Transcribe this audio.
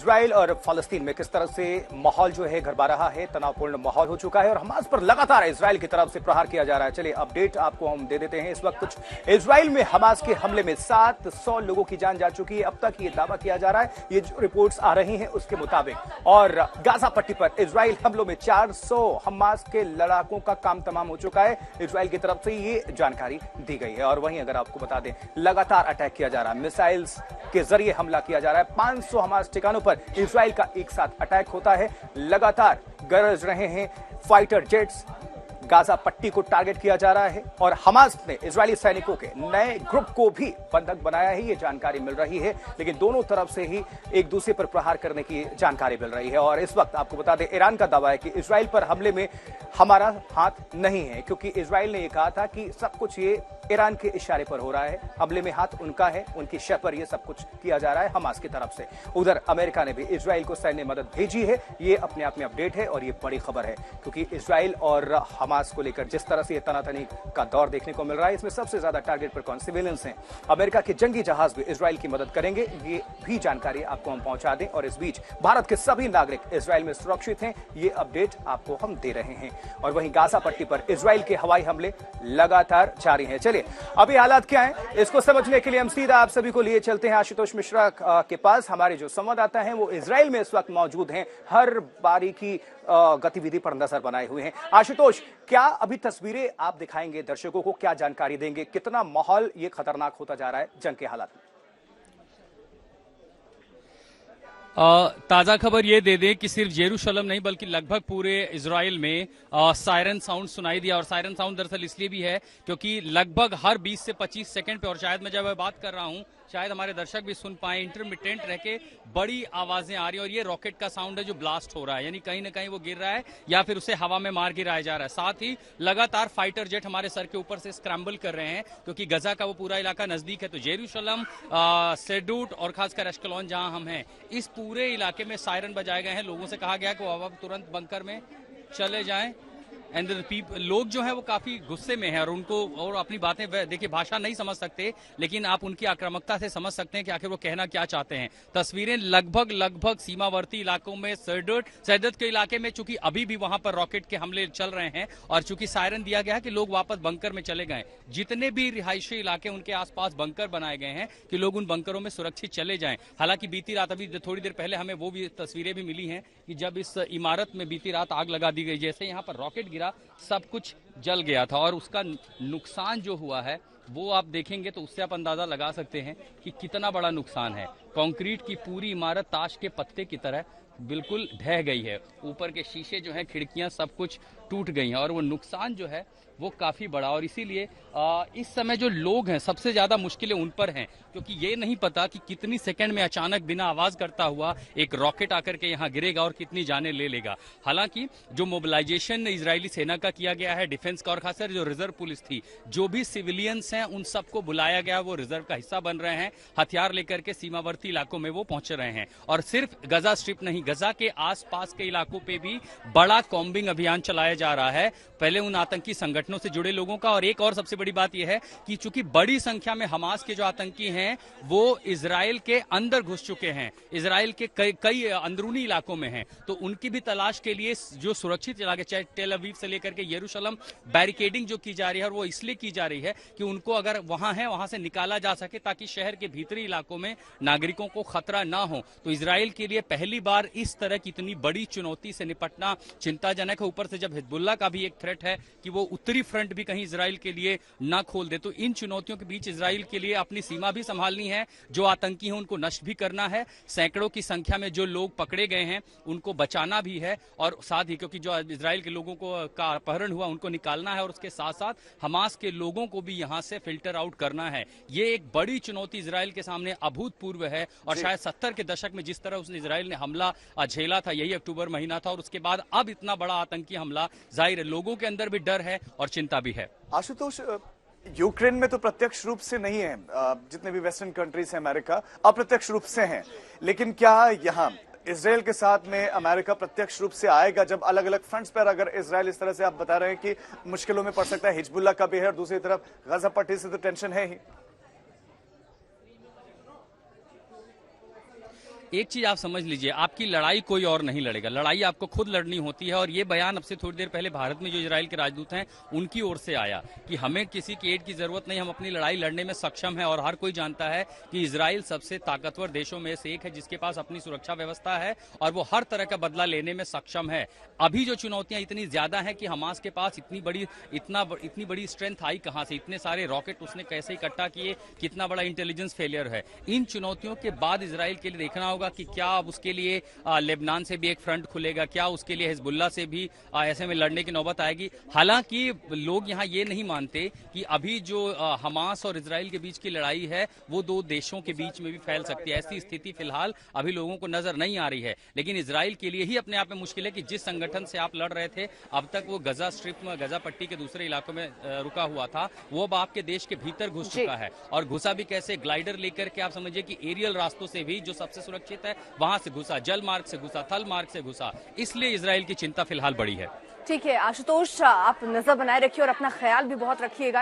Israel और फलस्तीन में किस तरह से माहौल जो है गड़बड़ा रहा है, तनावपूर्ण माहौल हो चुका है और हमास पर लगातार इजराइल की तरफ से प्रहार किया जा रहा है। चलिए अपडेट आपको हम दे देते हैं। इस वक्त कुछ इजराइल में हमास के हमले में 700 लोगों की जान जा चुकी है। अब तक ये दावा किया जा रहा है, ये जो रिपोर्ट्स आ रही हैं उसके मुताबिक। और गाजा पट्टी पर इजराइल हमलों में 400 हमास के लड़ाकों का काम तमाम हो चुका है। इजराइल की तरफ से ये जानकारी दी गई है। और वहीं अगर आपको बता दें, लगातार अटैक किया जा रहा है, मिसाइल्स के जरिए हमला किया जा रहा है। 500 हमास ठिकानों पर इजराइल का एक साथ अटैक होता है। लगातार गरज रहे हैं फाइटर जेट्स। गाजा पट्टी को टारगेट किया जा रहा है और हमास ने इजरायली सैनिकों के नए ग्रुप को भी बंधक बनाया है, ये जानकारी मिल रही है। लेकिन दोनों तरफ से ही एक दूसरे पर प्रहार करने की जानकारी मिल रही है। और इस वक्त आपको बता दें, ईरान का दावा है कि इजराइल पर हमले में हमारा हाथ नहीं है, क्योंकि इजराइल ने यह कहा था कि सब कुछ ये ईरान के इशारे पर हो रहा है, हमले में हाथ उनका है, उनकी शह पर यह सब कुछ किया जा रहा है हमास की तरफ से। उधर अमेरिका ने भी इजराइल को सैन्य मदद भेजी है। ये अपने आप में अपडेट है और ये बड़ी खबर है, क्योंकि इजराइल और हमास को लेकर जिस तरह से ये तनातनी का दौर देखने को मिल रहा है, इसमें सबसे ज्यादा टारगेट पर कौन सिविलियंस हैं। अमेरिका के जंगी जहाज भी इजराइल की मदद करेंगे, ये भी जानकारी आपको हम पहुंचा दें। और इस बीच भारत के सभी नागरिक इजराइल में सुरक्षित हैं, ये अपडेट आपको हम दे रहे हैं। और वहीं गाजा पट्टी पर इजराइल के हवाई हमले लगातार जारी हैं। अभी हालात क्या हैं, इसको समझने के लिए हम सीधा आप सभी को लिए चलते हैं आशुतोष मिश्रा के पास। हमारे जो संवाददाता हैं वो इजराइल में इस वक्त मौजूद हैं, हर बारीकी गतिविधि पर नजर बनाए हुए हैं। आशुतोष, क्या अभी तस्वीरें आप दिखाएंगे दर्शकों को, क्या जानकारी देंगे, कितना माहौल ये खतरनाक होता जा रहा है जंग के हालात में? ताजा खबर ये दे दें कि सिर्फ जेरूशलम नहीं बल्कि लगभग पूरे इजराइल में सायरन साउंड सुनाई दिया। और सायरन साउंड दरअसल इसलिए भी है क्योंकि लगभग हर 20 से 25 सेकंड पे, और शायद मैं जब बात कर रहा हूं शायद हमारे दर्शक भी सुन पाए, इंटरमिटेंट रह के बड़ी आवाजें आ रही हैं। और ये रॉकेट का साउंड है जो ब्लास्ट हो रहा है, यानी कहीं ना कहीं वो गिर रहा है या फिर उसे हवा में मार गिराया जा रहा है। साथ ही लगातार फाइटर जेट हमारे सर के ऊपर से स्क्रैम्बल कर रहे हैं, क्योंकि गजा का वो पूरा इलाका नजदीक है। तो जेरूशलम, सेडूट और खासकर एश्केलोन जहां हम हैं, इस पूरे इलाके में सायरन बजाए गए हैं। लोगों से कहा गया कि वो अब तुरंत बंकर में चले जाएं। एंड लोग जो है वो काफी गुस्से में हैं और उनको और अपनी बातें, देखिए भाषा नहीं समझ सकते, लेकिन आप उनकी आक्रामकता से समझ सकते हैं कि आखिर वो कहना क्या चाहते हैं। तस्वीरें लगभग सीमावर्ती इलाकों में, सैदत के इलाके में, चूंकि अभी भी वहां पर रॉकेट के हमले चल रहे हैं और चूंकि सायरन दिया गया है कि लोग वापस बंकर में चले गए। जितने भी रिहायशी इलाके उनके आसपास बंकर बनाए गए हैं कि लोग उन बंकरों में सुरक्षित चले जाएं। हालांकि बीती रात, अभी थोड़ी देर पहले हमें वो भी तस्वीरें भी मिली हैं कि जब इस इमारत में बीती रात आग लगा दी गई, जैसे यहां पर रॉकेट गिरा सब कुछ जल गया था। और उसका नुकसान जो हुआ है वो आप देखेंगे तो उससे आप अंदाजा लगा सकते हैं कि कितना बड़ा नुकसान है। कंक्रीट की पूरी इमारत ताश के पत्ते की तरह बिल्कुल ढह गई है। ऊपर के शीशे जो हैं, खिड़कियां सब कुछ टूट गई हैं और वो नुकसान जो है वो काफी बड़ा। और इसीलिए इस समय जो लोग हैं सबसे ज्यादा मुश्किलें उन पर हैं, क्योंकि ये नहीं पता कि कितनी सेकंड में अचानक बिना आवाज करता हुआ एक रॉकेट आकर के यहां गिरेगा और कितनी जानें ले लेगा। हालांकि जो मोबिलाइजेशन इजरायली सेना का किया गया है, डिफेंस का, और खासकर जो रिजर्व पुलिस थी, जो भी सिविलियंस हैं उन सबको बुलाया गया, वो रिजर्व का हिस्सा बन रहे हैं, हथियार लेकर के सीमावर्ती इलाकों में वो पहुंच रहे हैं। और सिर्फ गजा स्ट्रिप नहीं, गजा के आसपास के इलाकों पे भी बड़ा कॉम्बिंग अभियान चलाया जा रहा है, पहले उन आतंकी संगठनों से जुड़े लोगों का। और एक और सबसे बड़ी बात यह है कि चूंकि बड़ी संख्या में हमास के जो आतंकी हैं वो इजराइल के अंदर घुस चुके हैं, इजराइल के कई अंदरूनी इलाकों में हैं, तो उनकी भी तलाश के लिए जो सुरक्षित इलाके, चाहे टेल अवीव से लेकर के यरूशलम, बैरिकेडिंग जो की जा रही है, और वो इसलिए की जा रही है कि उनको अगर वहां है वहां से निकाला जा सके, ताकि शहर के भीतरी इलाकों में नागरिकों को खतरा ना हो। तो इजराइल के लिए पहली बार इस तरह की इतनी बड़ी चुनौती से निपटना चिंताजनक है। ऊपर से जब हिजबुल्लाह का भी एक थ्रेट है कि वो उत्तरी फ्रंट भी कहीं इजराइल के लिए ना खोल दे, तो इन चुनौतियों के बीच इजराइल के लिए अपनी सीमा भी संभालनी है, जो आतंकी हैं उनको नष्ट भी करना है, सैकड़ों की संख्या में जो लोग पकड़े गए हैं उनको बचाना भी है, और साथ ही क्योंकि जो इजराइल के लोगों को का अपहरण हुआ उनको निकालना है, और उसके साथ साथ हमास के लोगों को भी यहां से फिल्टर आउट करना है। ये एक बड़ी चुनौती इजराइल के सामने अभूतपूर्व है। और शायद 70 के दशक में जिस तरह उसने इजराइल ने हमला झेला था, यही अक्टूबर महीना था, और उसके बाद अब इतना बड़ा आतंकी हमला, जाहिर है लोगों के अंदर भी डर है और चिंता भी है। आशुतोष, यूक्रेन में तो प्रत्यक्ष रूप से नहीं है, जितने भी वेस्टर्न कंट्रीज हैं, अमेरिका अप्रत्यक्ष रूप से हैं, लेकिन क्या यहाँ इजराइल के साथ में अमेरिका प्रत्यक्ष रूप से आएगा, जब अलग अलग फ्रंट्स पर अगर इजराइल इस तरह से आप बता रहे हैं कि मुश्किलों में पड़ सकता है, हिजबुल्लाह का भी है और दूसरी तरफ गाजा पट्टी से तो टेंशन है ही। एक चीज आप समझ लीजिए, आपकी लड़ाई कोई और नहीं लड़ेगा, लड़ाई आपको खुद लड़नी होती है। और ये बयान अब से थोड़ी देर पहले भारत में जो इजराइल के राजदूत हैं उनकी ओर से आया कि हमें किसी की एड की जरूरत नहीं, हम अपनी लड़ाई लड़ने में सक्षम है। और हर कोई जानता है कि इजराइल सबसे ताकतवर देशों में से एक है जिसके पास अपनी सुरक्षा व्यवस्था है और वो हर तरह का बदला लेने में सक्षम है। अभी जो चुनौतियां इतनी ज्यादा हैं कि हमास के पास इतनी बड़ी स्ट्रेंथ आई कहां से, इतने सारे रॉकेट उसने कैसे इकट्ठा किए, कितना बड़ा इंटेलिजेंस फेलियर है। इन चुनौतियों के बाद इजराइल के लिए देखना होगा कि क्या अब उसके लिए लेबनान से भी एक फ्रंट खुलेगा, क्या उसके लिए हिजबुल्ला से भी ऐसे में लड़ने की नौबत आएगी। हालांकि लोग यहां ये नहीं मानते कि अभी जो हमास और इजराइल के बीच की लड़ाई है वो दो देशों के बीच में भी फैल सकती है। ऐसी स्थिति फिलहाल अभी लोगों को नजर नहीं आ रही है। लेकिन इजराइल के लिए ही अपने आप में मुश्किल है कि जिस संगठन से आप लड़ रहे थे अब तक, वो गजा स्ट्रिप में, गजा पट्टी के दूसरे इलाकों में रुका हुआ था, वो अब आपके देश के भीतर घुस चुका है। और घुसा भी कैसे? ग्लाइडर लेकर के, आप समझिए कि एरियल रास्तों से भी जो सबसे सुरक्षित है वहां से घुसा, जल मार्ग से घुसा, थल मार्ग से घुसा। इसलिए इजराइल की चिंता फिलहाल बड़ी है। ठीक है आशुतोष, आप नजर बनाए रखिए और अपना ख्याल भी बहुत रखिएगा।